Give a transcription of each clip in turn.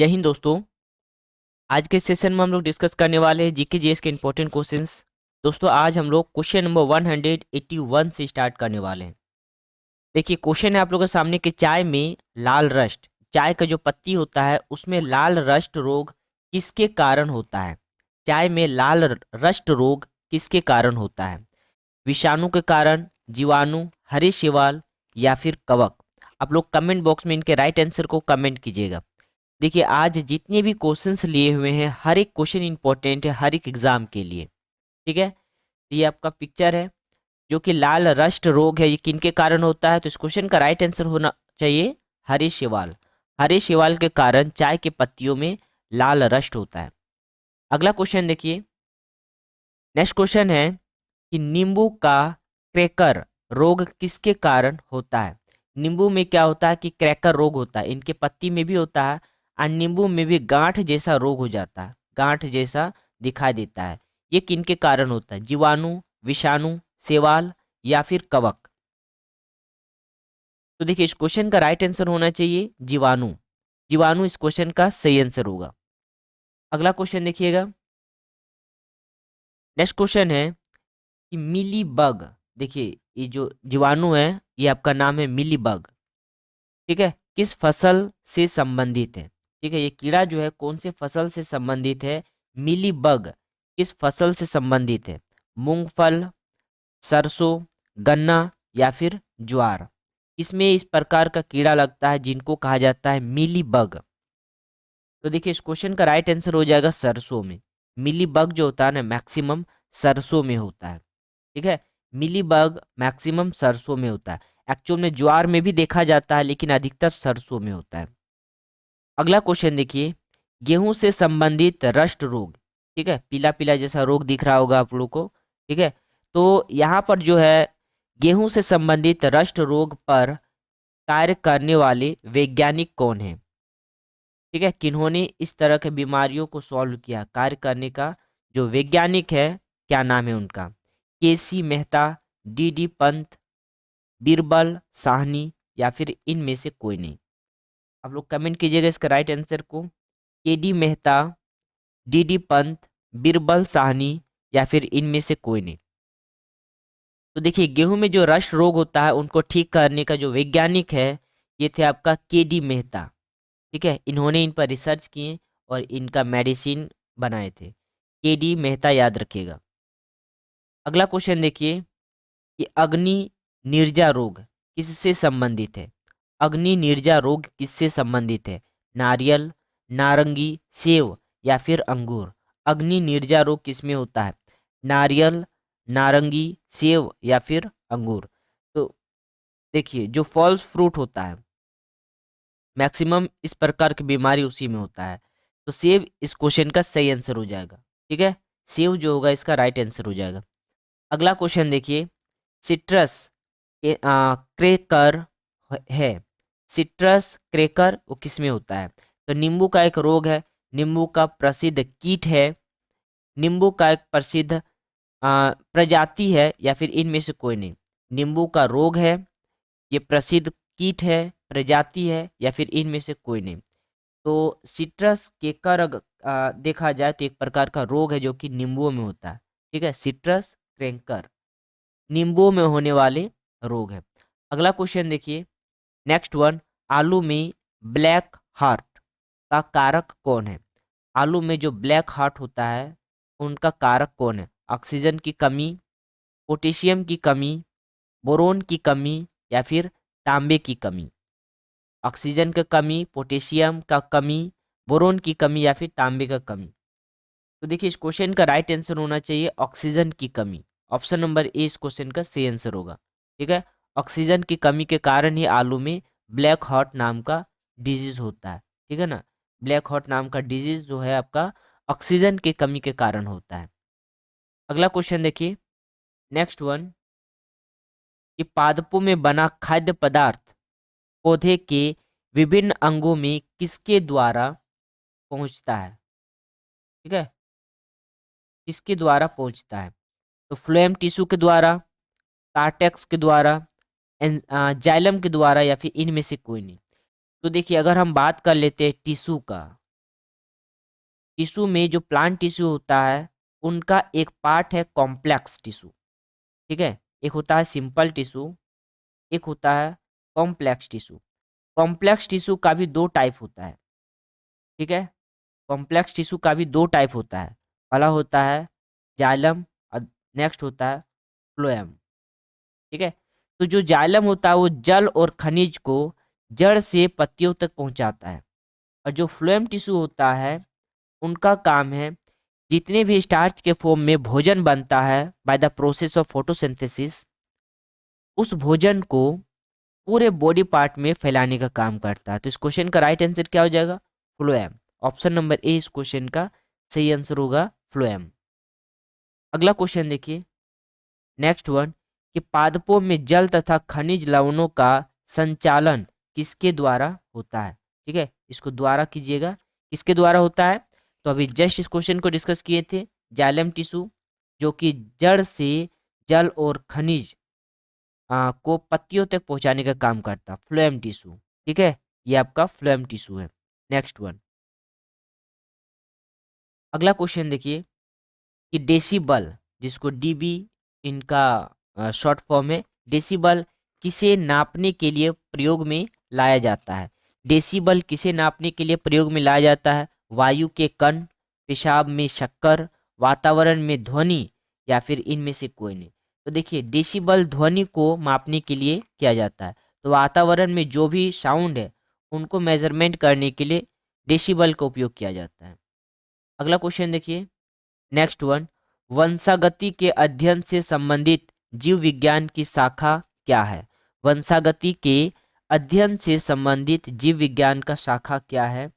जय हिंद दोस्तों। आज के सेशन में हम लोग डिस्कस करने वाले हैं जीके जीएस के इंपॉर्टेंट क्वेश्चंस। दोस्तों आज हम लोग क्वेश्चन नंबर 181 से स्टार्ट करने वाले हैं। देखिए क्वेश्चन है आप लोगों के सामने कि चाय में लाल रस्ट, चाय का जो पत्ती होता है उसमें लाल रस्ट रोग किसके कारण होता है। चाय में लाल रस्ट रोग किसके कारण होता है? विषाणु के कारण, जीवाणु, हरे शैवाल या फिर कवक। आप लोग कमेंट बॉक्स में इनके राइट आंसर को कमेंट कीजिएगा। देखिए आज जितने भी क्वेश्चंस लिए हुए हैं हर एक क्वेश्चन इंपॉर्टेंट है हर एक एग्जाम के लिए। ठीक है, ये आपका पिक्चर है जो कि लाल रस्ट रोग है, ये किन के कारण होता है? तो इस क्वेश्चन का राइट आंसर होना चाहिए हरे शैवाल। हरे शैवाल के कारण चाय के पत्तियों में लाल रस्ट होता है। अगला क्वेश्चन देखिए, नेक्स्ट क्वेश्चन है कि नींबू का क्रैकर रोग किसके कारण होता है? नींबू में क्या होता है कि क्रैकर रोग होता है, इनके पत्ती में भी होता है और नींबू में भी गांठ जैसा रोग हो जाता है, गांठ जैसा दिखाई देता है। ये किनके कारण होता है? जीवाणु, विषाणु, शैवाल या फिर कवक। तो देखिए इस क्वेश्चन का राइट आंसर होना चाहिए जीवाणु। जीवाणु इस क्वेश्चन का सही आंसर होगा। अगला क्वेश्चन देखिएगा, नेक्स्ट क्वेश्चन है कि मिली बग। देखिए ये जो जीवाणु है ये आपका नाम है मिली बग। ठीक है, किस फसल से संबंधित है? ठीक है, ये कीड़ा जो है कौन से फसल से संबंधित है? मिली बग किस फसल से संबंधित है? मूंगफल, सरसों, गन्ना या फिर ज्वार। इसमें इस प्रकार का कीड़ा लगता है जिनको कहा जाता है मिली बग। तो देखिए इस क्वेश्चन का राइट आंसर हो जाएगा सरसों में। मिली बग जो होता है ना मैक्सिमम सरसों में होता है। ठीक है, मिली बग मैक्सिमम सरसों में होता है। एक्चुअल में ज्वार में भी देखा जाता है लेकिन अधिकतर सरसों में होता है। अगला क्वेश्चन देखिए, गेहूं से संबंधित रस्ट रोग। ठीक है, पीला पीला जैसा रोग दिख रहा होगा आप लोगों को। ठीक है, तो यहाँ पर जो है गेहूं से संबंधित रस्ट रोग पर कार्य करने वाले वैज्ञानिक कौन है? ठीक है, किन्होंने इस तरह के बीमारियों को सॉल्व किया, कार्य करने का जो वैज्ञानिक है क्या नाम है उनका? केसी मेहता, डी पंत, बीरबल साहनी या फिर इनमें से कोई नहीं। आप लोग कमेंट कीजिएगा इसका राइट आंसर को। केडी मेहता, डी पंत, बीरबल साहनी या फिर इनमें से कोई नहीं। तो देखिए गेहूं में जो रस्ट रोग होता है उनको ठीक करने का जो वैज्ञानिक है ये थे आपका केडी मेहता। ठीक है, इन्होंने इन पर रिसर्च किए और इनका मेडिसिन बनाए थे। केडी मेहता याद रखिएगा। अगला क्वेश्चन देखिए कि अग्नि निर्जा रोग किससे संबंधित है? अग्नि निर्जा रोग किससे संबंधित है? नारियल, नारंगी, सेव या फिर अंगूर। अग्नि निर्जा रोग किसमें होता है? नारियल, नारंगी, सेव या फिर अंगूर। तो देखिए जो फॉल्स फ्रूट होता है मैक्सिमम इस प्रकार की बीमारी उसी में होता है। तो सेव इस क्वेश्चन का सही आंसर हो जाएगा। ठीक है, सेव जो होगा इसका राइट आंसर हो जाएगा। अगला क्वेश्चन देखिए, सिट्रस क्रेकर है। सिट्रस क्रेकर वो किस में होता है? तो नींबू का एक रोग है, नींबू का प्रसिद्ध कीट है, नींबू का एक प्रसिद्ध प्रजाति है या फिर इनमें से कोई नहीं। नींबू का रोग है, ये प्रसिद्ध कीट है, प्रजाति है या फिर इनमें से कोई नहीं। तो सिट्रस केकर देखा जाए तो एक प्रकार का रोग है जो कि नींबुओं में होता है। ठीक है, सिट्रस क्रेंकर नींबुओं में होने वाले रोग है। अगला क्वेश्चन देखिए, नेक्स्ट वन, आलू में ब्लैक हार्ट का कारक कौन है? आलू में जो ब्लैक हार्ट होता है उनका कारक कौन है? ऑक्सीजन की कमी, पोटेशियम की कमी, बोरोन की कमी या फिर तांबे की कमी। ऑक्सीजन का कमी, पोटेशियम का कमी, बोरोन की कमी या फिर तांबे का कमी। तो देखिए इस क्वेश्चन का राइट आंसर होना चाहिए ऑक्सीजन की कमी। ऑप्शन नंबर ए इस क्वेश्चन का सही आंसर होगा। ठीक है, ऑक्सीजन की कमी के कारण ही आलू में ब्लैक हार्ट नाम का डिजीज होता है। ठीक है ना, ब्लैक हार्ट नाम का डिजीज जो है आपका ऑक्सीजन की कमी के कारण होता है। अगला क्वेश्चन देखिए, नेक्स्ट वन, कि पादपों में बना खाद्य पदार्थ पौधे के विभिन्न अंगों में किसके द्वारा पहुंचता है? ठीक है, किसके द्वारा पहुंचता है? तो फ्लोएम टिश्यू के द्वारा, कार्टेक्स के द्वारा, जाइलम के द्वारा या फिर इनमें से कोई नहीं। तो देखिए अगर हम बात कर लेते हैं टिश्यू का, टिश्यू में जो प्लांट टिश्यू होता है उनका एक पार्ट है कॉम्प्लेक्स टिश्यू, ठीक है। एक होता है सिंपल टिश्यू, एक होता है कॉम्प्लेक्स टिश्यू। कॉम्प्लेक्स टिश्यू का भी दो टाइप होता है, ठीक है। कॉम्प्लेक्स टिश्यू का भी दो टाइप होता है। पहला होता है जाइलम और नेक्स्ट होता है फ्लोएम, ठीक है। तो जो जाइलम होता है वो जल और खनिज को जड़ से पत्तियों तक पहुंचाता है, और जो फ्लोएम टिश्यू होता है उनका काम है जितने भी स्टार्च के फॉर्म में भोजन बनता है by the process of photosynthesis, उस भोजन को पूरे बॉडी पार्ट में फैलाने का काम करता है। तो इस क्वेश्चन का राइट आंसर क्या हो जाएगा? फ्लोएम। ऑप्शन नंबर ए इस क्वेश्चन का सही आंसर होगा, फ्लोएम। अगला क्वेश्चन देखिए, नेक्स्ट वन, कि पादपों में जल तथा खनिज लवणों का संचालन किसके द्वारा होता है? ठीक है, इसको द्वारा कीजिएगा, किसके द्वारा होता है? तो अभी जस्ट इस क्वेश्चन को डिस्कस किए थे, जाइलम टिश्यू जो कि जड़ से जल और खनिज को पत्तियों तक पहुंचाने का काम करता, फ्लोएम टिश्यू, ठीक है। ये आपका फ्लोएम टिश्यू है। नेक्स्ट वन, अगला क्वेश्चन देखिए, कि डेसिबल, जिसको डीबी इनका शॉर्ट फॉर्म है, डेसिबल किसे नापने के लिए प्रयोग में लाया जाता है? डेसिबल किसे नापने के लिए प्रयोग में लाया जाता है? वायु के कण, पेशाब में शक्कर, वातावरण में ध्वनि, या फिर इनमें से कोई नहीं। तो देखिए, डेसिबल ध्वनि को मापने के लिए किया जाता है, तो वातावरण में जो भी साउंड है उनको मेजरमेंट करने के लिए डेसिबल का उपयोग किया जाता है। अगला क्वेश्चन देखिए, नेक्स्ट वन, वंशागति के अध्ययन से संबंधित जीव विज्ञान की शाखा क्या है? वंशागति के अध्ययन से संबंधित जीव विज्ञान का शाखा क्या है?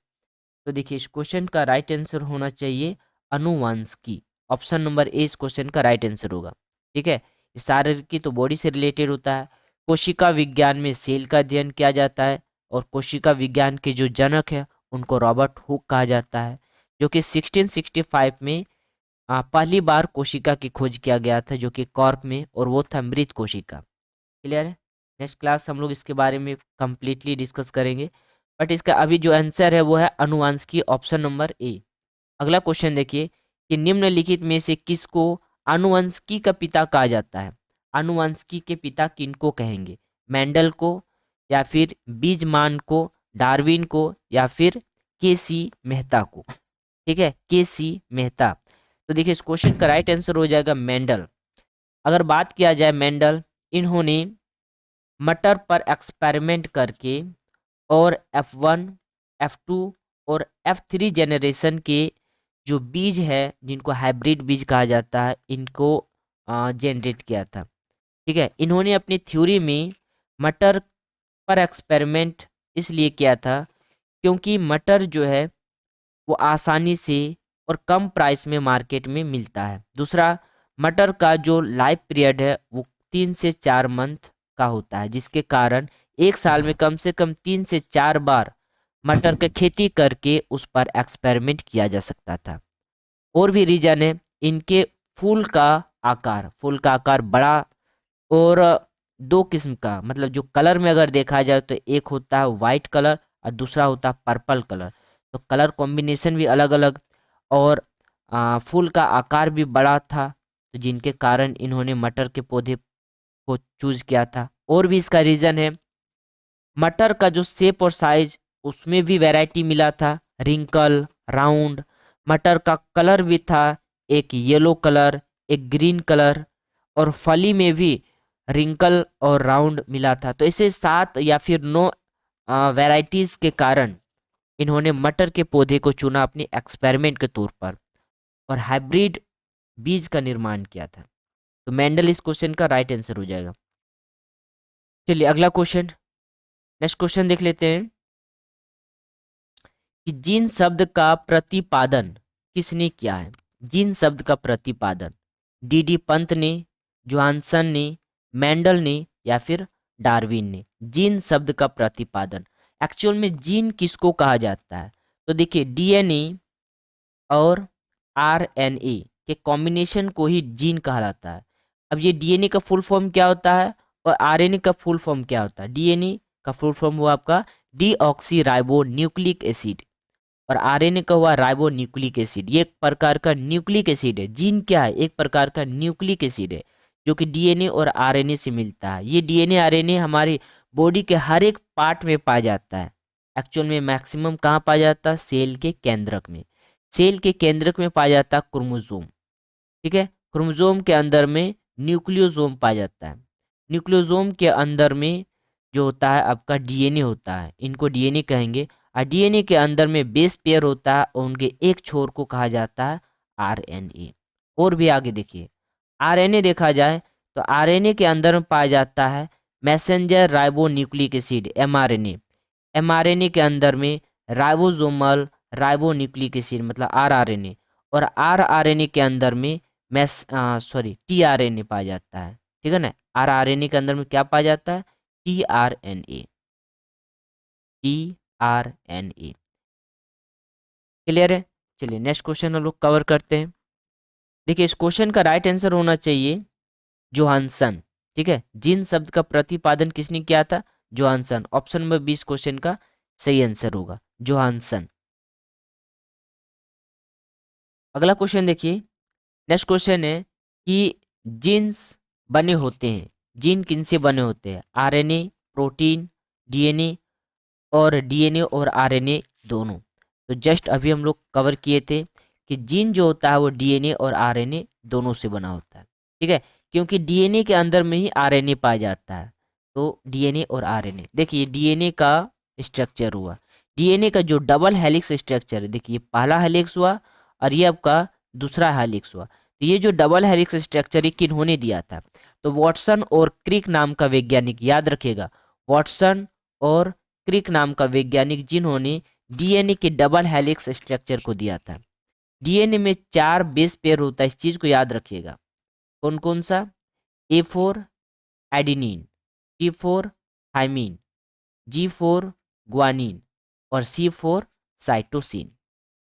तो देखिए, इस क्वेश्चन का राइट आंसर होना चाहिए अनुवांशिकी। ऑप्शन नंबर ए इस क्वेश्चन का राइट आंसर होगा, ठीक है। शारीरिक तो बॉडी से रिलेटेड होता है, कोशिका विज्ञान में सेल का अध्ययन किया जाता है, और कोशिका विज्ञान के जो जनक है उनको रॉबर्ट हुक कहा जाता है, जो कि 1665 में पहली बार कोशिका की खोज किया गया था, जो कि कॉर्क में, और वो था मृत कोशिका। क्लियर है? नेक्स्ट क्लास हम लोग इसके बारे में कंप्लीटली डिस्कस करेंगे, बट इसका अभी जो आंसर है वो है अनुवांशिकी, ऑप्शन नंबर ए। अगला क्वेश्चन देखिए, कि निम्नलिखित में से किसको आनुवंशिकी का पिता कहा जाता है? आनुवंशिकी के पिता किनको कहेंगे? मेंडल को, या फिर बीजमान को, डार्विन को, या फिर केसी मेहता को? ठीक है, केसी मेहता। तो देखिए, इस क्वेश्चन का राइट आंसर हो जाएगा मेंडल। अगर बात किया जाए मेंडल, इन्होंने मटर पर एक्सपेरिमेंट करके और F1, F2 और F3 जनरेशन के जो बीज है, जिनको हाइब्रिड बीज कहा जाता है, इनको जनरेट किया था, ठीक है। इन्होंने अपनी थ्योरी में मटर पर एक्सपेरिमेंट इसलिए किया था क्योंकि मटर जो है वो आसानी से और कम प्राइस में मार्केट में मिलता है। दूसरा, मटर का जो लाइफ पीरियड है वो 3 से 4 मंथ का होता है, जिसके कारण एक साल में कम से कम 3 से 4 बार मटर की खेती करके उस पर एक्सपेरिमेंट किया जा सकता था। और भी रीजन है, इनके फूल का आकार बड़ा, और दो किस्म का, मतलब जो कलर में अगर देखा जाए तो एक होता है वाइट कलर और दूसरा होता है पर्पल कलर। तो कलर कॉम्बिनेशन भी अलग अलग, और फूल का आकार भी बड़ा था, तो जिनके कारण इन्होंने मटर के पौधे को चूज किया था। और भी इसका रीज़न है, मटर का जो शेप और साइज उसमें भी वैरायटी मिला था, रिंकल, राउंड। मटर का कलर भी था, एक येलो कलर, एक ग्रीन कलर, और फली में भी रिंकल और राउंड मिला था। तो ऐसे 7 या फिर 9 वैरायटीज के कारण इन्होंने मटर के पौधे को चुना अपने एक्सपेरिमेंट के तौर पर, और हाइब्रिड बीज का निर्माण किया था। तो मेंडल इस क्वेश्चन का राइट आंसर हो जाएगा। चलिए अगला क्वेश्चन, नेक्स्ट क्वेश्चन देख लेते हैं, कि जीन शब्द का प्रतिपादन किसने किया है? जीन शब्द का प्रतिपादन डी पंत ने, जोहानसन ने, मेंडल ने, या फिर डार्विन ने? जीन शब्द का प्रतिपादन, एक्चुअल में जीन किसको कहा जाता है? तो देखिए, डीएनए और आरएनए के कॉम्बिनेशन को ही जीन कहलाता है। अब ये डीएनए का फुल फॉर्म क्या होता है और आरएनए का फुल फॉर्म क्या होता है? डीएनए का फुल फॉर्म हुआ आपका डीऑक्सी राइबो न्यूक्लिक एसिड, और आरएनए का हुआ राइबो न्यूक्लिक एसिड। ये एक प्रकार का न्यूक्लिक एसिड है। जीन क्या है? एक प्रकार का न्यूक्लिक एसिड है जो कि डीएनए और आरएनए से मिलता है। ये डीएनए आरएनए हमारी बॉडी के हर एक पार्ट में पाया जाता है। एक्चुअल में मैक्सिमम कहाँ पाया जाता है? सेल के केंद्रक में। सेल के केंद्रक में पाया जाता है क्रोमोसोम। ठीक है, क्रोमोसोम के अंदर में न्यूक्लियोसोम पाया जाता है। न्यूक्लियोसोम के अंदर में जो होता है आपका डीएनए होता है, इनको डीएनए कहेंगे। और डीएनए के अंदर में बेस पेयर होता है और उनके एक छोर को कहा जाता है आरएनए। और भी आगे देखिए, आरएनए देखा जाए तो आरएनए के अंदर में पाया जाता है messenger ribo nucleic acid mRNA. MRNA के अंदर में राइबोसोमल राइबो न्यूक्लिक एसिड मतलब आरआरएनए। और आरआरएनए के अंदर में टीआरएनए पाया जाता है। ठीक है ना, आरआरएनए के अंदर में क्या पाया जाता है? टीआरएनए। टीआरएनए क्लियर है? चलिए नेक्स्ट क्वेश्चन हम लोग कवर करते हैं। देखिए, इस क्वेश्चन का राइट आंसर होना चाहिए जोहानसन। ठीक है, जिन शब्द का प्रतिपादन किसने किया था? जोहानसन। ऑप्शन नंबर 20 क्वेश्चन का सही आंसर होगा जोहानसन। अगला क्वेश्चन देखिए, नेक्स्ट क्वेश्चन है कि जीन्स बने होते हैं, जीन किन से बने होते हैं? आरएनए, प्रोटीन, डीएनए और डीएनए और आरएनए दोनों। तो जस्ट अभी हम लोग कवर किए थे कि जीन जो होता है वो डीएनए और आरएनए दोनों से बना होता है। ठीक है, क्योंकि डीएनए के अंदर में ही आरएनए पाया जाता है। तो डीएनए और आरएनए, देखिए डीएनए का स्ट्रक्चर हुआ, डीएनए का जो डबल हेलिक्स स्ट्रक्चर है, देखिए पहला हेलिक्स हुआ और ये आपका दूसरा हेलिक्स हुआ। तो ये जो डबल हेलिक्स स्ट्रक्चर ये किन्होंने दिया था? तो वॉटसन और क्रिक नाम का वैज्ञानिक, याद रखिएगा, वॉटसन और क्रिक नाम का वैज्ञानिक जिन्होंने डीएनए के डबल हेलिक्स स्ट्रक्चर को दिया था। डीएनए में 4 बेस पेयर होता है, इस चीज को याद रखिएगा। कौन कौन सा? A4 adenine, T4 thymine, G4 guanine और C4 साइटोसिन।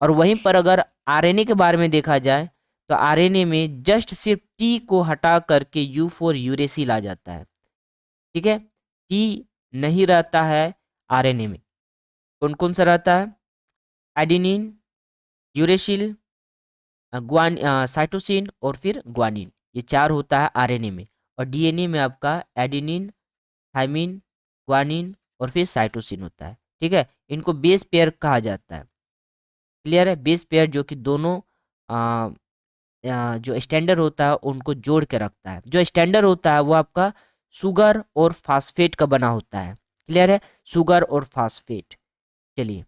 और वहीं पर अगर आरएनए के बारे में देखा जाए तो आरएनए में जस्ट सिर्फ टी को हटा करके U4 यूरेसिल आ जाता है। ठीक है, टी नहीं रहता है आरएनए में। कौन कौन सा रहता है? एडिनिन, यूरेसिल, साइटोसिन और फिर ग्वानिन। ये 4 होता है आरएनए में। और डीएनए में आपका एडिनिन, थाइमिन, ग्वानिन और फिर साइटोसिन होता है। ठीक है, इनको बेस पेयर कहा जाता है। क्लियर है? बेस पेयर जो कि दोनों आ, जो स्टैंडर्ड होता है उनको जोड़ के रखता है। जो स्टैंडर्ड होता है वो आपका शुगर और फास्फेट का बना होता है। क्लियर है? शुगर और फास्फेट। चलिए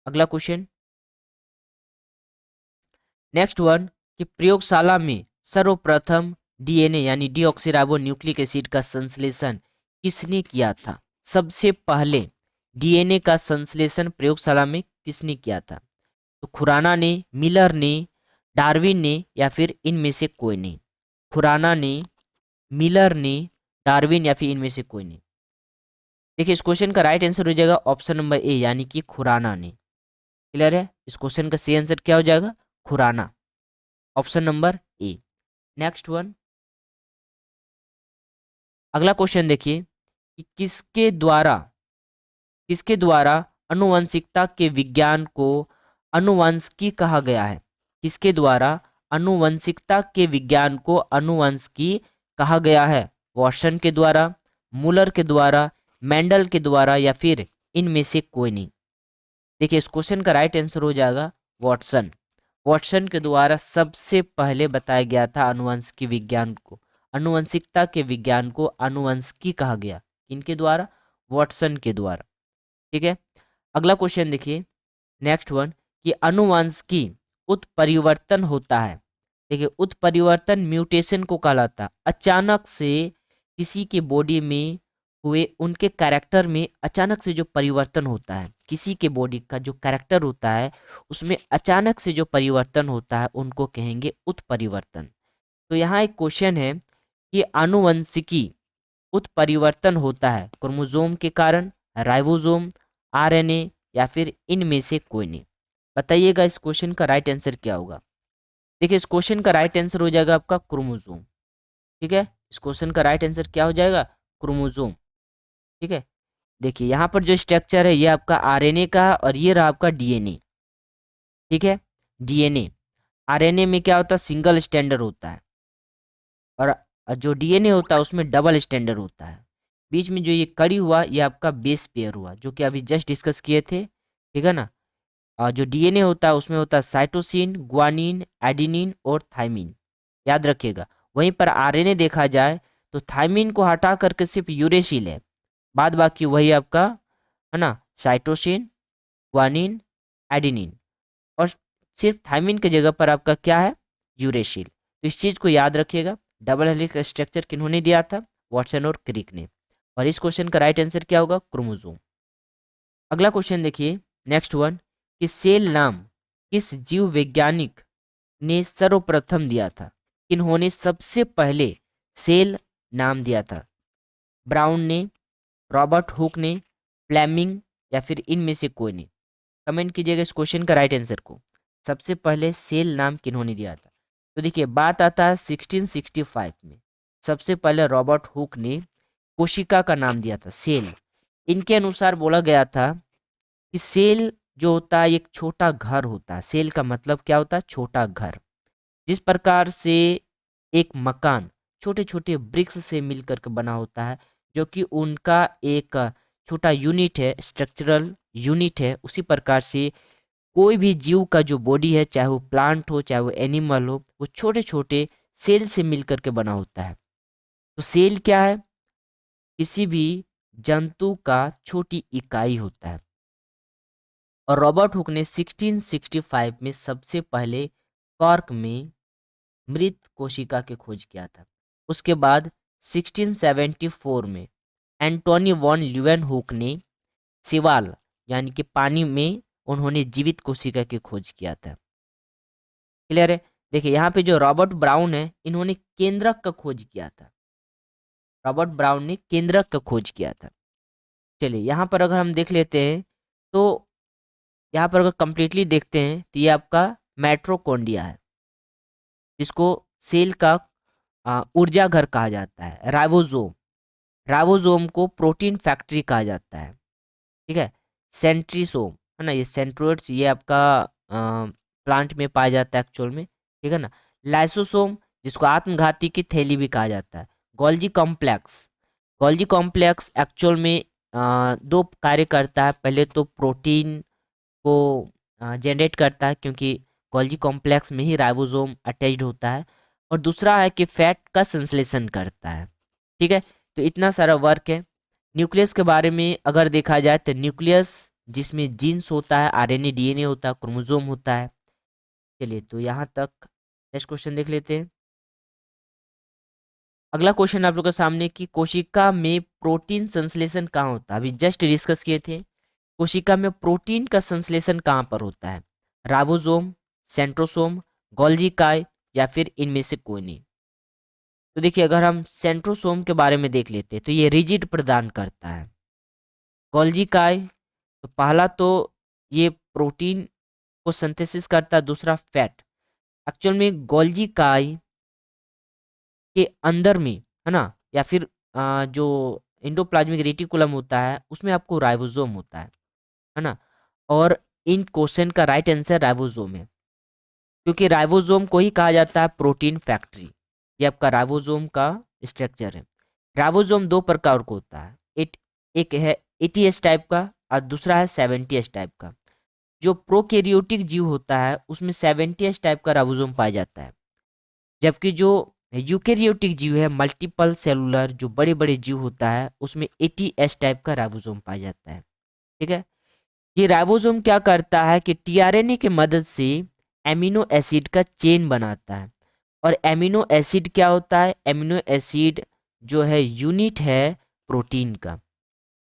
अगला क्वेश्चन, नेक्स्ट वन, कि प्रयोगशाला में सर्वप्रथम डीएनए यानी डीऑक्सीराइबो न्यूक्लिक एसिड का संश्लेषण किसने किया था? सबसे पहले डीएनए का संश्लेषण प्रयोगशाला में किसने किया था? तो खुराना ने, मिलर ने, डार्विन ने या फिर इनमें से कोई नहीं? खुराना ने, मिलर ने, डार्विन या फिर इनमें से कोई नहीं? देखिए, इस क्वेश्चन का राइट आंसर हो जाएगा ऑप्शन नंबर ए यानी कि खुराना ने। क्लियर है? इस क्वेश्चन का सही आंसर क्या हो जाएगा? Khurana, option number A. Next one, अगला क्वेश्चन देखिए कि किसके द्वारा आनुवंशिकता के विज्ञान को आनुवंशिकी कहा गया है? किसके द्वारा आनुवंशिकता के विज्ञान को आनुवंशिकी कहा गया है? वॉटसन के द्वारा, मुलर के द्वारा, मेंडल के द्वारा या फिर इनमें से कोई नहीं? देखिए, इस क्वेश्चन का राइट आंसर हो जाएगा वॉटसन। वॉटसन के द्वारा सबसे पहले बताया गया था आनुवंशिकी विज्ञान को, आनुवंशिकता के विज्ञान को आनुवंशिकी कहा गया। इनके द्वारा? वॉटसन के द्वारा। ठीक है, अगला क्वेश्चन देखिए, नेक्स्ट वन, कि आनुवंशिकी उत्परिवर्तन होता है। देखिए, उत्परिवर्तन म्यूटेशन को कहलाता है। अचानक से किसी के बॉडी में हुए, उनके कैरेक्टर में अचानक से जो परिवर्तन होता है, किसी के बॉडी का जो कैरेक्टर होता है उसमें अचानक से जो परिवर्तन होता है उनको कहेंगे उत्परिवर्तन। तो यहाँ एक क्वेश्चन है कि आनुवंशिकी उत्परिवर्तन होता है क्रोमोसोम के कारण, राइबोसोम, आरएनए या फिर इनमें से कोई नहीं? बताइएगा इस क्वेश्चन का राइट आंसर क्या होगा? देखिए, इस क्वेश्चन का राइट आंसर हो जाएगा आपका क्रोमोसोम। ठीक है, इस क्वेश्चन का राइट आंसर क्या हो जाएगा? क्रोमोसोम। ठीक है, देखिए यहाँ पर जो स्ट्रक्चर है ये आपका आरएनए का और ये रहा आपका डीएनए। ठीक है, डीएनए, आरएनए में क्या होता है, सिंगल स्टैंडर्ड होता है, और जो डीएनए होता है उसमें डबल स्टैंडर्ड होता है। बीच में जो ये कड़ी हुआ ये आपका बेस पेयर हुआ, जो कि अभी जस्ट डिस्कस किए थे। ठीक है ना। और जो डीएनए होता है उसमें होता है साइटोसिन, गुआनिन, एडेनिन और थाइमिन, याद रखिएगा। वहीं पर आरएनए देखा जाए तो थाइमिन को हटा करके सिर्फ यूरेसिल है, बाद बाकी वही आपका है ना, साइटोसिन, गुआनिन, एडेनिन, और सिर्फ थाइमिन की जगह पर आपका क्या है, यूरेसिल। तो इस चीज को याद रखिएगा। डबल हेलिक्स स्ट्रक्चर किन्होंने दिया था, वॉटसन और क्रिक ने। और इस क्वेश्चन का राइट आंसर क्या होगा, क्रोमोसोम। अगला क्वेश्चन देखिए, नेक्स्ट वन, कि सेल नाम किस जीव वैज्ञानिक ने सर्वप्रथम दिया था। किन्होंने सबसे पहले सेल नाम दिया था, ब्राउन ने, रॉबर्ट हुक ने, फ्लेमिंग, या फिर इनमें से कोई ने। कमेंट कीजिएगा इस क्वेश्चन का राइट आंसर को। सबसे पहले सेल नाम किन्होंने दिया था, तो देखिए बात आता है 1665 में। सबसे पहले रॉबर्ट हुक ने कोशिका का नाम दिया था सेल। इनके अनुसार बोला गया था कि सेल जो होता है एक छोटा घर होता है। सेल का मतलब क्या होता है, छोटा घर। जिस प्रकार से एक मकान छोटे छोटे ब्रिक्स से मिलकर के बना होता है, जो कि उनका एक छोटा यूनिट है, स्ट्रक्चरल यूनिट है, उसी प्रकार से कोई भी जीव का जो बॉडी है, चाहे वो प्लांट हो चाहे वो एनिमल हो, वो छोटे छोटे सेल से मिलकर के बना होता है। तो सेल क्या है, किसी भी जंतु का छोटी इकाई होता है। और रॉबर्ट हुक ने 1665 में सबसे पहले कॉर्क में मृत कोशिका की खोज किया था। उसके बाद 1674 में एंटोनी वॉन ल्यूवेनहुक ने सिवाल यानी कि पानी में उन्होंने जीवित कोशिका की खोज किया था। क्लियर है। देखिए यहाँ पे जो रॉबर्ट ब्राउन है, इन्होंने केंद्रक का खोज किया था। रॉबर्ट ब्राउन ने केंद्रक का खोज किया था। चलिए यहाँ पर अगर हम देख लेते हैं, तो यहाँ पर अगर कंप्लीटली देखते हैं तो ये आपका माइटोकॉन्ड्रिया है, जिसको सेल का ऊर्जा घर कहा जाता है। राइबोसोम, राइबोसोम को प्रोटीन फैक्ट्री कहा जाता है। ठीक है। सेंट्रीसोम है ना, ये सेंट्रोइड्स ये आपका प्लांट में पाया जाता है एक्चुअल में। ठीक है ना। लाइसोसोम, जिसको आत्मघाती की थैली भी कहा जाता है। Golgi complex, Golgi complex actual में दो कार्य करता है। पहले तो प्रोटीन को जनरेट करता है, क्योंकि गोल्जी कॉम्प्लेक्स में ही राइबोसोम अटैच्ड होता है। और दूसरा है कि फैट का संश्लेषण करता है। ठीक है। तो इतना सारा वर्क है। न्यूक्लियस के बारे में अगर देखा जाए तो न्यूक्लियस जिसमें जीन्स होता है, आरएनए डीएनए होता है, क्रोमोसोम होता है। चलिए तो यहाँ तक नेक्स्ट क्वेश्चन देख लेते हैं। अगला क्वेश्चन आप लोग के सामने कि कोशिका में प्रोटीन संश्लेषण कहाँ होता है। अभी जस्ट डिस्कस किए थे, कोशिका में प्रोटीन का संश्लेषण कहाँ पर होता है, राइबोसोम, सेंट्रोसोम, गोल्जी काय, या फिर इनमें से कोई नहीं। तो देखिए अगर हम सेंट्रोसोम के बारे में देख लेते हैं तो ये रिजिड प्रदान करता है। गोल्जी काय, तो पहला तो ये प्रोटीन को सिंथेसिस करता है, दूसरा फैट। एक्चुअल में गोल्जी काय के अंदर में है ना, या फिर जो एंडोप्लाज्मिक रेटिकुलम होता है उसमें आपको राइबोसोम होता है ना। और इन क्वेश्चन का राइट आंसर राइबोसोम है, क्योंकि राइबोसोम को ही कहा जाता है प्रोटीन फैक्ट्री। ये आपका राइबोसोम का स्ट्रक्चर है। राइबोसोम दो प्रकार का होता है, एक है 80S टाइप का और दूसरा है 70S टाइप का। जो प्रोकैरियोटिक जीव होता है उसमें 70S टाइप का राइबोसोम पाया जाता है, जबकि जो यूकैरियोटिक जीव है, मल्टीपल सेलुलर जो बड़े बड़े जीव होता है, उसमें 80S टाइप का राइबोसोम पाया जाता है। ठीक है। ये राइबोसोम क्या करता है कि टीआरएनए की मदद से एमिनो एसिड का चेन बनाता है। और एमिनो एसिड क्या होता है, एमिनो एसिड जो है यूनिट है प्रोटीन का,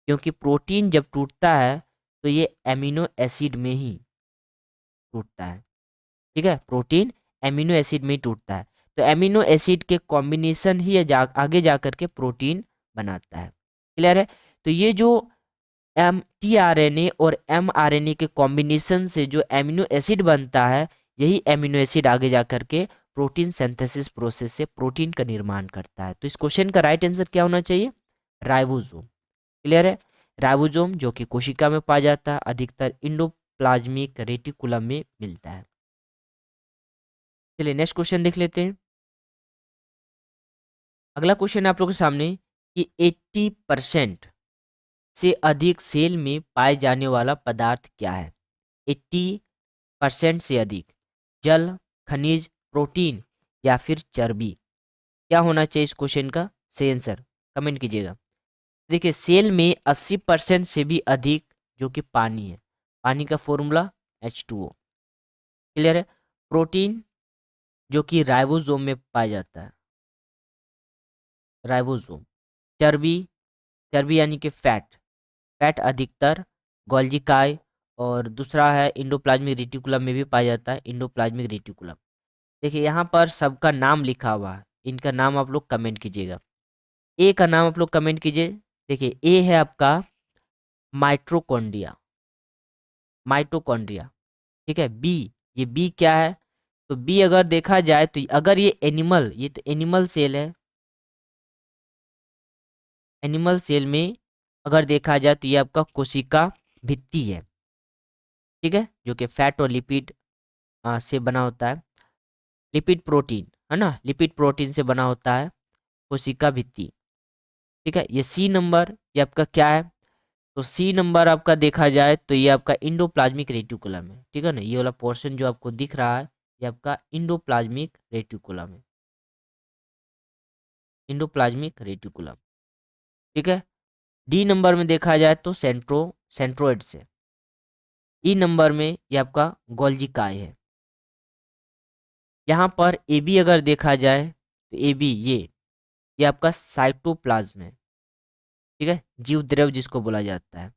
क्योंकि प्रोटीन जब टूटता है तो ये एमिनो एसिड में ही टूटता है। ठीक है। प्रोटीन एमिनो एसिड में ही टूटता है, तो एमिनो एसिड के कॉम्बिनेशन ही आगे जा करके प्रोटीन बनाता है। क्लियर है। तो ये जो टीआरएनए और एमआरएनए के कॉम्बिनेशन से जो एमिनो एसिड बनता है, यही एमिनो एसिड आगे जा करके प्रोटीन सिंथेसिस प्रोसेस से प्रोटीन का निर्माण करता है। तो इस क्वेश्चन का राइट आंसर क्या होना चाहिए, राइबोसोम। क्लियर है। राइबोसोम जो कि कोशिका में पाया जाता है, अधिकतर इंडोप्लाज्मिक रेटिकुलम में मिलता है। चलिए नेक्स्ट क्वेश्चन देख लेते हैं। अगला क्वेश्चन है आप लोगों के सामने कि 80% से अधिक सेल में पाए जाने वाला पदार्थ क्या है। 80% से अधिक, जल, खनिज, प्रोटीन या फिर चर्बी। क्या होना चाहिए इस क्वेश्चन का सही आंसर, कमेंट कीजिएगा। देखिए सेल में 80% से भी अधिक जो कि पानी है, पानी का फॉर्मूला H2O। क्लियर है। प्रोटीन जो कि राइबोसोम में पाया जाता है, राइबोसोम। चर्बी, चर्बी यानी कि फैट, फैट अधिकतर गोल्जी काय, और दूसरा है इंडोप्लाज्मिक रेटिकुलम में भी पाया जाता है, इंडोप्लाज्मिक रेटिकुलम। देखिए यहाँ पर सबका नाम लिखा हुआ है, इनका नाम आप लोग कमेंट कीजिएगा। ए का नाम आप लोग कमेंट कीजिए। देखिए ए है आपका माइट्रोकॉन्ड्रिया, माइटोकॉन्ड्रिया। ठीक है। बी, ये बी क्या है, तो बी अगर देखा जाए तो अगर ये एनिमल, ये तो एनिमल सेल है, एनिमल सेल में अगर देखा जाए तो ये आपका कोशिका भित्ति है। ठीक है, जो कि फैट और लिपिड से बना होता है, लिपिड प्रोटीन है ना, लिपिड प्रोटीन से बना होता है कोशिका भित्ति। ठीक है। ये सी नंबर ये आपका क्या है, तो सी नंबर आपका देखा जाए तो ये आपका इंडोप्लाज्मिक रेटिकुलम है। ठीक है ना, ये वाला पोर्शन जो आपको दिख रहा है ये आपका इंडोप्लाज्मिक रेटिकुलम है, इंडोप्लाज्मिक रेटिकुलम। ठीक है। डी नंबर में देखा जाए तो सेंट्रोइड से। ई नंबर में ये आपका गोल्जी काय है। यहाँ पर ए बी अगर देखा जाए तो ए बी ये आपका साइटोप्लाज्म है। ठीक है, जीव द्रव्य जिसको बोला जाता है।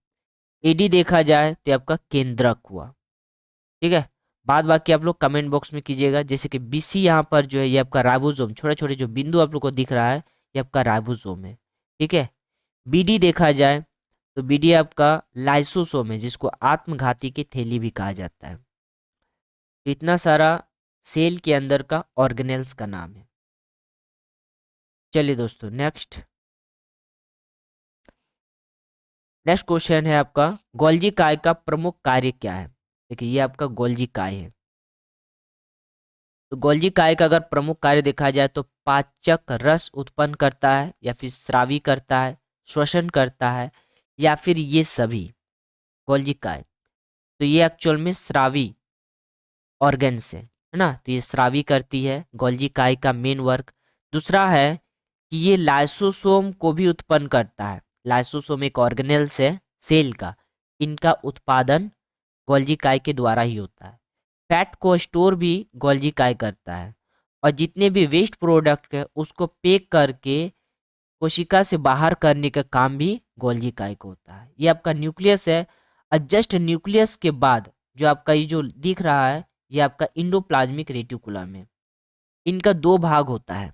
एडी देखा जाए तो ये आपका केंद्रक हुआ। ठीक है। बाद बाकी आप लोग कमेंट बॉक्स में कीजिएगा। जैसे कि बीसी यहाँ पर जो है ये आपका राइबोसोम, छोटे छोटे जो बिंदु आप लोग को दिख रहा है ये आपका राइबोसोम है। ठीक है। बीडी देखा जाए तो बीडी आपका लाइसोसोम है, जिसको आत्मघाती की थैली भी कहा जाता है। तो इतना सारा सेल के अंदर का ऑर्गेनेल्स का नाम है। चलिए दोस्तों नेक्स्ट क्वेश्चन है आपका, गोल्जी काय का प्रमुख कार्य क्या है। देखिए ये आपका गोल्जी काय है। तो गोल्जी काय का अगर प्रमुख कार्य देखा जाए तो पाचक रस उत्पन्न करता है, या फिर स्रावी करता है, श्वसन करता है, या फिर ये सभी। गोल्जी काय तो ये एक्चुअल में स्रावी ऑर्गन्स है ना, तो ये स्रावी करती है गोल्जी काय का मेन वर्क। दूसरा है कि ये लाइसोसोम को भी उत्पन्न करता है। लाइसोसोम एक ऑर्गेनेल्स है सेल का, इनका उत्पादन गोल्जी काय के द्वारा ही होता है। फैट को स्टोर भी गोल्जी काय करता है, और जितने भी वेस्ट प्रोडक्ट है उसको पैक करके कोशिका से बाहर करने का काम भी गोल्जी काय को होता है। ये आपका न्यूक्लियस है, और जस्ट न्यूक्लियस के बाद जो आपका ये जो दिख रहा है ये आपका इंडोप्लाज्मिक रेटिकुलम है। इनका दो भाग होता है,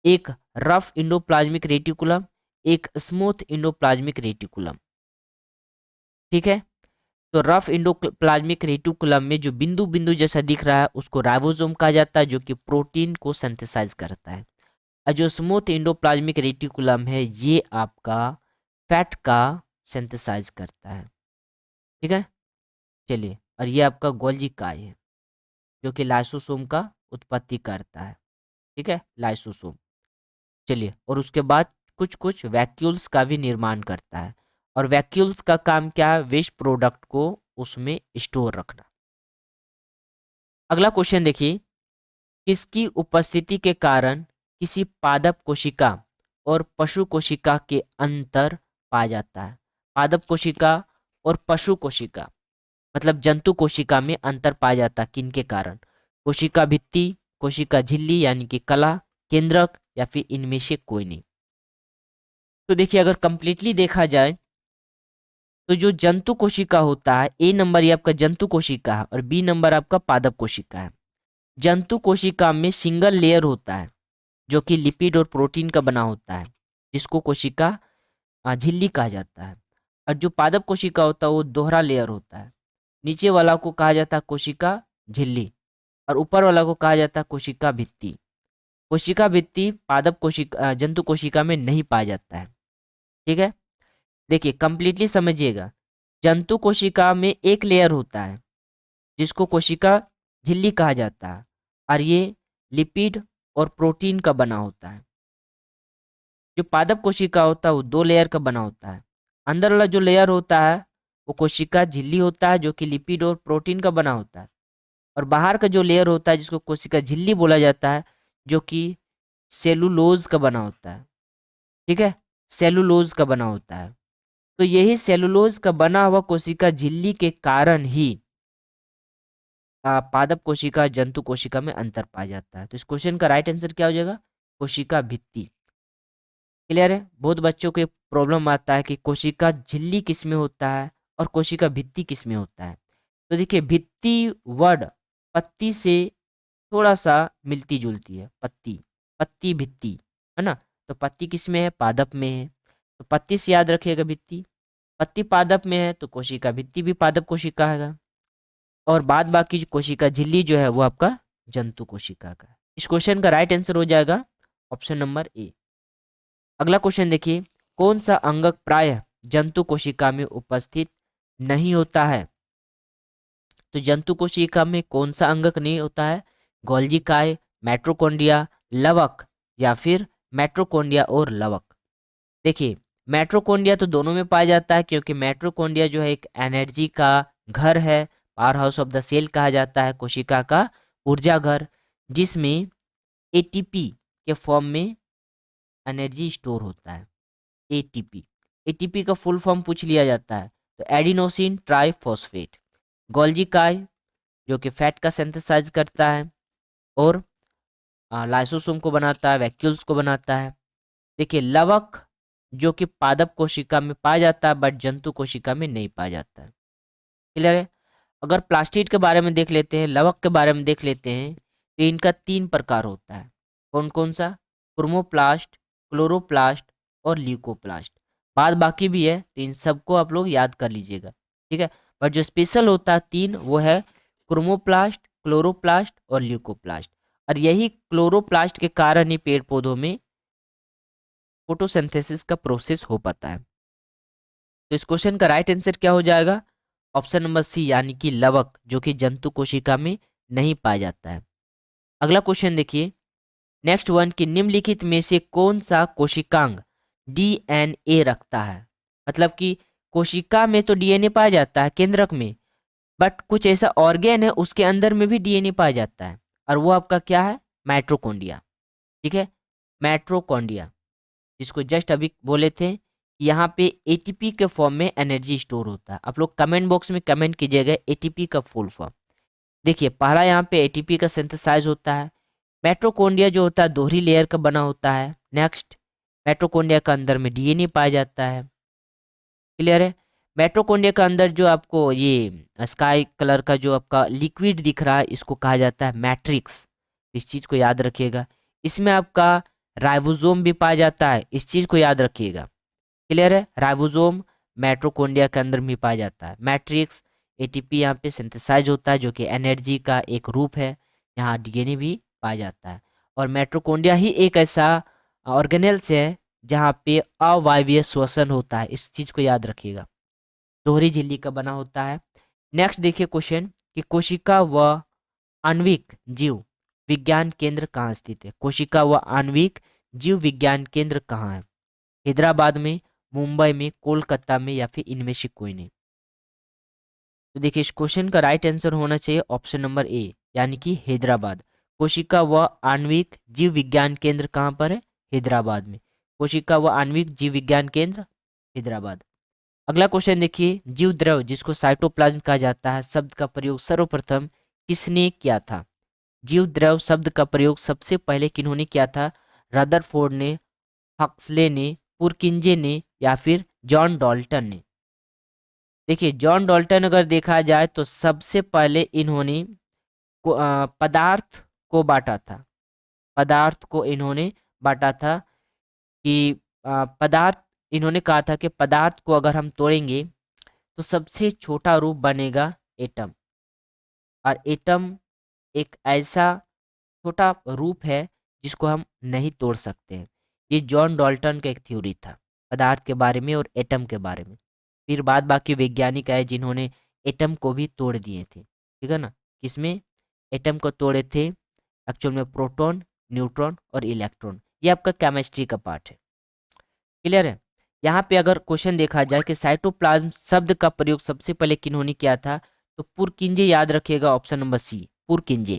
एक रफ इंडोप्लाज्मिक रेटिकुलम, एक स्मूथ इंडोप्लाज्मिक रेटिकुलम। ठीक है। तो रफ इंडोप्लाज्मिक रेटिकुलम में जो बिंदु बिंदु जैसा दिख रहा है उसको राइबोसोम कहा जाता है, जो कि प्रोटीन को सिंथेसाइज करता है। और जो स्मूथ इंडोप्लाज्मिक रेटिकुलम है ये आपका फैट का सिंथेसाइज करता है। ठीक है। चलिए, और ये आपका गोल्जी काय है जो कि लाइसोसोम का उत्पत्ति करता है। ठीक है, लाइसोसोम। चलिए, और उसके बाद कुछ कुछ वैक्यूल्स का भी निर्माण करता है, और वैक्यूल्स का काम क्या है, वेस्ट प्रोडक्ट को उसमें स्टोर रखना। अगला क्वेश्चन देखिए, किसकी उपस्थिति के कारण किसी पादप कोशिका और पशु कोशिका के अंतर पाया जाता है। पादप कोशिका और पशु कोशिका मतलब जंतु कोशिका में अंतर पाया जाता है किनके कारण, कोशिका भित्ति, कोशिका झिल्ली यानी कि कला, केंद्रक, या फिर इनमें से कोई नहीं। तो देखिए अगर कंप्लीटली देखा जाए तो जो जंतु कोशिका होता है, ए नंबर ये आपका जंतु कोशिका है और बी नंबर आपका पादप कोशिका है। जंतु कोशिका में सिंगल लेयर होता है जो कि लिपिड और प्रोटीन का बना होता है, जिसको कोशिका झिल्ली कहा जाता है। और जो पादप कोशिका होता है वो दोहरा लेयर होता है, नीचे वाला को कहा जाता है कोशिका झिल्ली और ऊपर वाला को कहा जाता है कोशिका भित्ति। कोशिका भित्ति पादप कोशिका जंतु कोशिका में नहीं पाया जाता है। ठीक है। देखिए कंप्लीटली समझिएगा, जंतु कोशिका में एक लेयर होता है जिसको कोशिका झिल्ली कहा जाता है, और ये लिपिड और प्रोटीन का बना होता है। जो पादप कोशिका होता है वो दो लेयर का बना होता है। अंदर वाला जो लेयर होता है वो कोशिका झिल्ली होता है जो कि लिपिड और प्रोटीन का बना होता है, और बाहर का जो लेयर होता है जिसको कोशिका झिल्ली बोला जाता है जो कि सेलुलोज का बना होता है। ठीक है, सेलुलोज का बना होता है। तो यही सेलुलोज का बना हुआ कोशिका झिल्ली के कारण ही पादप कोशिका जंतु कोशिका में अंतर पाया जाता है। तो इस क्वेश्चन का राइट आंसर क्या हो जाएगा? कोशिका भित्ति। क्लियर है? बहुत बच्चों को प्रॉब्लम आता है कि कोशिका झिल्ली किस में होता है और कोशिका भित्ति किस में होता है। तो देखिए भित्ति वर्ड पत्ती से थोड़ा सा मिलती जुलती है। पत्ती, पत्ती भित्ति, है ना? तो पत्ती किस में है? पादप में है। तो पत्ती से याद रखिएगा भित्ति। पत्ती पादप में है तो कोशिका भित्ति भी पादप कोशिका है, और बाद बाकी जो कोशिका झिल्ली जो है वो आपका जंतु कोशिका का है। इस क्वेश्चन का राइट आंसर हो जाएगा ऑप्शन नंबर ए। अगला क्वेश्चन देखिए, कौन सा अंगक प्रायः जंतु कोशिका में उपस्थित नहीं होता है? तो जंतु कोशिका में कौन सा अंगक नहीं होता है? गोल्जी काय, मैट्रोकोन्ड्रिया, लवक, या फिर मैट्रोकोन्ड्रिया और लवक। देखिए मैट्रोकोन्ड्रिया तो दोनों में पाया जाता है, क्योंकि मैट्रोकोन्ड्रिया जो है एक एनर्जी का घर है, power house of the cell कहा जाता है, कोशिका का ऊर्जा घर, जिसमें एटीपी के फॉर्म में एनर्जी स्टोर होता है। एटीपी, एटीपी का फुल फॉर्म पूछ लिया जाता है तो एडिनोसिन ट्राइफॉस्फेट। गोल्जी काय जो कि फैट का सिंथेसाइज करता है और लाइसोसोम को बनाता है, वैक्यूल्स को बनाता है। देखिए लवक जो कि पादप कोशिका में पाया जाता है बट जंतु कोशिका में नहीं पाया जाता है। क्लियर है? अगर प्लास्टिड के बारे में देख लेते हैं, लवक के बारे में देख लेते हैं, तो इनका 3 प्रकार होता है। कौन कौन सा? क्रोमोप्लास्ट, क्लोरोप्लास्ट और ल्यूकोप्लास्ट। बाद बाकी भी है तो इन सबको आप लोग याद कर लीजिएगा। ठीक है, बट जो स्पेशल होता है 3 वो है क्रोमोप्लास्ट, क्लोरोप्लास्ट और ल्यूकोप्लास्ट। और यही क्लोरोप्लास्ट के कारण ही पेड़ पौधों में फोटोसिंथेसिस का प्रोसेस हो पाता है। तो इस क्वेश्चन का राइट आंसर क्या हो जाएगा? ऑप्शन नंबर सी, यानी कि लवक, जो कि जंतु कोशिका में नहीं पाया जाता है। अगला क्वेश्चन देखिए, नेक्स्ट वन कि निम्नलिखित में से कौन सा कोशिकांग डीएनए रखता है? मतलब कि कोशिका में तो डीएनए पाया जाता है केंद्रक में, बट कुछ ऐसा ऑर्गेन है उसके अंदर में भी डीएनए पाया जाता है, और वो आपका क्या है? माइटोकॉन्ड्रिया। ठीक है, माइटोकॉन्ड्रिया, जिसको जस्ट अभी बोले थे, यहाँ पे एटीपी के फॉर्म में एनर्जी स्टोर होता है। आप लोग कमेंट बॉक्स में कमेंट कीजिएगा एटीपी का फुल फॉर्म। देखिए पहला यहाँ पे एटीपी का सिंथेसाइज होता है। माइटोकॉन्ड्रिया जो होता है दोहरी लेयर का बना होता है। नेक्स्ट, माइटोकॉन्ड्रिया का अंदर में डीएनए पाया जाता है। क्लियर है? माइटोकॉन्ड्रिया का अंदर जो आपको ये स्काई कलर का जो आपका लिक्विड दिख रहा है इसको कहा जाता है मैट्रिक्स। इस चीज को याद रखिएगा। इसमें आपका राइबोसोम भी पाया जाता है, इस चीज को याद रखिएगा। क्लियर है? राइबोसोम माइटोकॉन्ड्रिया के अंदर भी पाया जाता है। मैट्रिक्स, एटीपी यहाँ पे सिंथेसाइज होता है जो कि एनर्जी का एक रूप है। यहाँ डीएनए भी पाया जाता है। और माइटोकॉन्ड्रिया ही एक ऐसा ऑर्गेनेल्स है जहाँ पे अवायवीय श्वसन होता है, इस चीज को याद रखिएगा। दोहरी झिल्ली का बना होता है। नेक्स्ट देखिए क्वेश्चन कि कोशिका व आणविक जीव विज्ञान केंद्र कहाँ स्थित है? कोशिका व आणविक जीव विज्ञान केंद्र कहाँ है? हैदराबाद में, मुंबई में, कोलकाता में, या फिर इनमें से कोई नहीं? तो देखिए इस क्वेश्चन का राइट आंसर होना चाहिए ऑप्शन नंबर ए, यानी कि हैदराबाद। कोशिका व आणविक जीव विज्ञान केंद्र कहाँ पर है? हैदराबाद में। कोशिका व आणविक जीव विज्ञान केंद्र हैदराबाद। अगला क्वेश्चन देखिए, जीव द्रव जिसको साइटोप्लाज्म कहा जाता है शब्द का प्रयोग सर्वप्रथम किसने किया था? जीव द्रव शब्द का प्रयोग सबसे पहले किन्होंने किया था? रदरफोर्ड ने, हक्सले ने, पुरकिंजे ने, या फिर जॉन डॉल्टन ने? देखिए जॉन डॉल्टन अगर देखा जाए तो सबसे पहले इन्होंने पदार्थ को बांटा था। पदार्थ को इन्होंने बांटा था कि पदार्थ, इन्होंने कहा था कि पदार्थ को अगर हम तोड़ेंगे तो सबसे छोटा रूप बनेगा एटम, और एटम एक ऐसा छोटा रूप है जिसको हम नहीं तोड़ सकते हैं। ये जॉन डॉल्टन का एक थ्योरी था। पदार्थ के बारे में और एटम के बारे में। फिर बाद बाकी वैज्ञानिक आए जिन्होंने एटम को भी तोड़ दिए थे, ठीक है ना। किसमें एटम को तोड़े थे? एक्चुअल में प्रोटॉन, न्यूट्रॉन और इलेक्ट्रॉन। ये आपका केमिस्ट्री का पार्ट है। क्लियर है? यहाँ पे अगर क्वेश्चन देखा जाए कि साइटोप्लाज्म शब्द का प्रयोग सबसे पहले किन्होंने किया था, तो पुरकिंजे याद रखिएगा, option number C, Purkinje.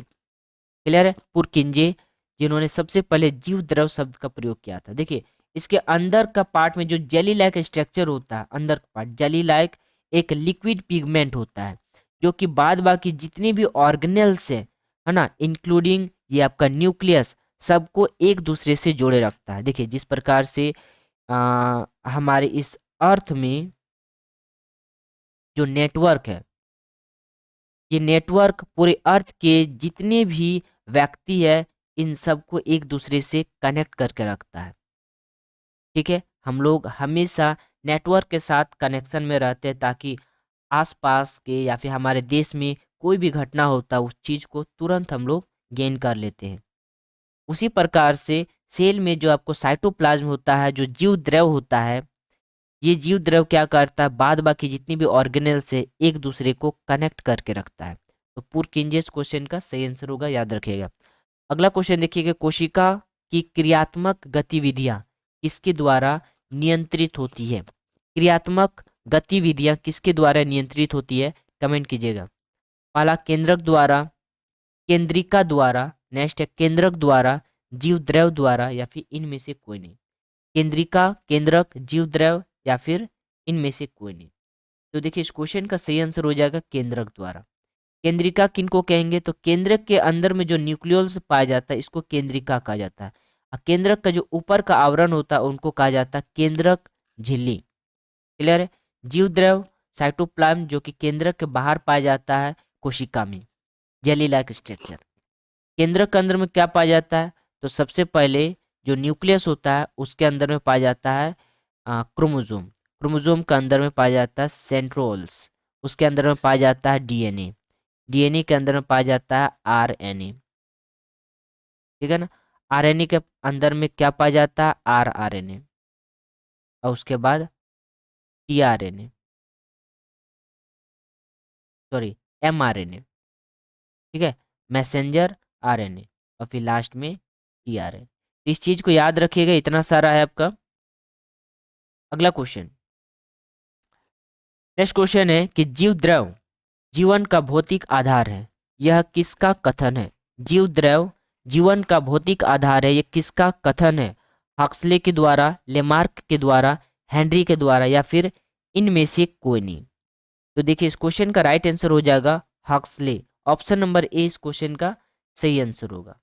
Clear है? पुरकिंजे जिन्होंने सबसे पहले जीव द्रव शब्द का प्रयोग किया था। देखिए इसके अंदर का पार्ट में जो जेली लाइक स्ट्रक्चर होता है, अंदर का पार्ट जेली लाइक एक लिक्विड पिगमेंट होता है, जो कि बाद बाकी जितने भी ऑर्गेनेल्स है ना, इंक्लूडिंग ये आपका न्यूक्लियस, सबको एक दूसरे से जोड़े रखता है। देखिए जिस प्रकार से हमारे इस अर्थ में जो नेटवर्क है, ये नेटवर्क पूरे अर्थ के जितने भी व्यक्ति है, इन सबको एक दूसरे से कनेक्ट करके रखता है। ठीक है, हम लोग हमेशा नेटवर्क के साथ कनेक्शन में रहते हैं, ताकि आसपास के या फिर हमारे देश में कोई भी घटना होता है, उस चीज़ को तुरंत हम लोग गेन कर लेते हैं। उसी प्रकार से सेल में जो आपको साइटोप्लाज्म होता है, जो जीव द्रव होता है, ये जीव द्रव क्या करता है, बाद बाकी जितनी भी ऑर्गेनेल से एक दूसरे को कनेक्ट करके रखता है। तो पुरकिंजेस क्वेश्चन का सही आंसर होगा, याद रखिएगा। अगला क्वेश्चन देखिएगा, कोशिका की क्रियात्मक गतिविधियां किसके द्वारा नियंत्रित होती है? क्रियात्मक गतिविधियां किसके द्वारा नियंत्रित होती है? कमेंट कीजिएगा। पहला केंद्रक द्वारा, केंद्रिका द्वारा, नेक्स्ट है केंद्रक द्वारा, जीव द्रव द्वारा, या फिर इनमें से कोई नहीं। केंद्रिका, केंद्रक, जीव द्रव, या फिर इनमें से कोई नहीं। तो देखिए इस क्वेश्चन का सही आंसर हो जाएगा केंद्रक द्वारा। केंद्रिका किनको कहेंगे? तो केंद्रक के अंदर में जो न्यूक्लियस पाया जाता है, इसको केंद्रिका कहा जाता है। और केंद्रक का जो ऊपर का आवरण होता है, उनको कहा जाता है केंद्रक झिल्ली। क्लियर है? जीव द्रव, साइटोप्लाज्म, जो कि केंद्रक के बाहर पाया जाता है कोशिका में, जेली लाइक स्ट्रक्चर। केंद्रक के अंदर में क्या पाया जाता है? तो सबसे पहले जो न्यूक्लियस होता है, उसके अंदर में पाया जाता है क्रोमोजोम। क्रोमोजोम के अंदर में पाया जाता है सेंट्रोल्स। उसके अंदर में पाया जाता है डीएनए। डीएनए के अंदर में पाया जाता है आरएनए। ठीक है ना? आरएनए के अंदर में क्या पाया जाता है? आरआरएनए। और उसके बाद टीआरएनए, सॉरी एमआरएनए। ठीक है, मैसेंजर आरएनए, और फिर लास्ट में टीआरएनए। इस चीज को याद रखिएगा, इतना सारा है आपका। अगला क्वेश्चन, नेक्स्ट क्वेश्चन है कि जीव द्रव जीवन का भौतिक आधार है, यह किसका कथन है? जीव द्रव जीवन का भौतिक आधार है, यह किसका कथन है? हक्सले के द्वारा, लेमार्क के द्वारा, हेनरी के द्वारा, या फिर इनमें से कोई नहीं। तो देखिए इस क्वेश्चन का राइट आंसर हो जाएगा हक्सले। ऑप्शन नंबर ए इस क्वेश्चन का सही आंसर होगा।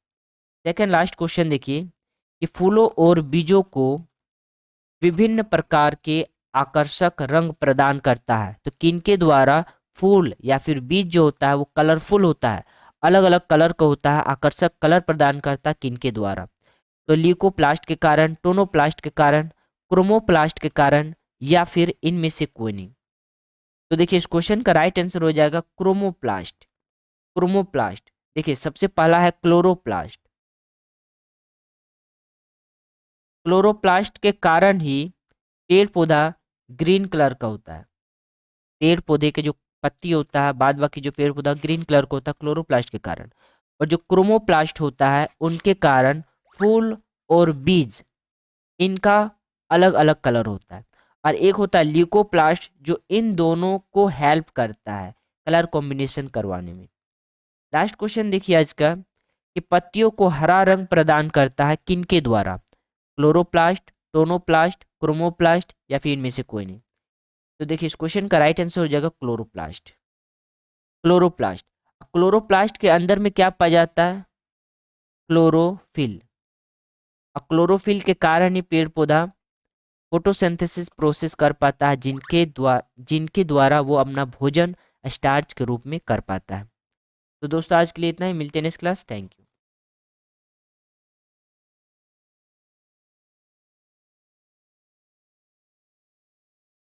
सेकंड लास्ट क्वेश्चन देखिए कि फूलों और बीजों को विभिन्न प्रकार के आकर्षक रंग प्रदान करता है, तो किनके द्वारा फूल या फिर बीज जो होता है वो कलरफुल होता है, अलग अलग कलर का होता है, आकर्षक कलर प्रदान करता है, किनके द्वारा? तो ल्यूकोप्लास्ट के कारण, टोनोप्लास्ट के कारण, क्रोमोप्लास्ट के कारण, या फिर इनमें से कोई नहीं। तो देखिए इस क्वेश्चन का राइट आंसर हो जाएगा क्रोमोप्लास्ट। क्रोमोप्लास्ट। देखिए सबसे पहला है क्लोरोप्लास्ट। क्लोरोप्लास्ट के कारण ही पेड़ पौधा ग्रीन कलर का होता है। पेड़ पौधे के जो पत्ती होता है, बाद बाकी जो पेड़ पौधा ग्रीन कलर का होता है, क्लोरोप्लास्ट के कारण। और जो क्रोमोप्लास्ट होता है, उनके कारण फूल और बीज, इनका अलग अलग कलर होता है। और एक होता है ल्यूकोप्लास्ट, जो इन दोनों को हेल्प करता है कलर कॉम्बिनेशन करवाने में। लास्ट क्वेश्चन देखिए आज का कि पत्तियों को हरा रंग प्रदान करता है किनके द्वारा? क्लोरोप्लास्ट, टोनोप्लास्ट, क्रोमोप्लास्ट, या फिर इनमें से कोई नहीं। तो देखिए इस क्वेश्चन का राइट आंसर हो जाएगा क्लोरोप्लास्ट। क्लोरोप्लास्ट। क्लोरोप्लास्ट के अंदर में क्या पाया जाता है? क्लोरोफिल। और क्लोरोफिल के कारण ही पेड़ पौधा फोटोसिंथेसिस प्रोसेस कर पाता है, जिनके द्वारा वो अपना भोजन स्टार्च के रूप में कर पाता है। तो दोस्तों आज के लिए इतना ही, मिलते हैं नेक्स्ट क्लास। Thank you.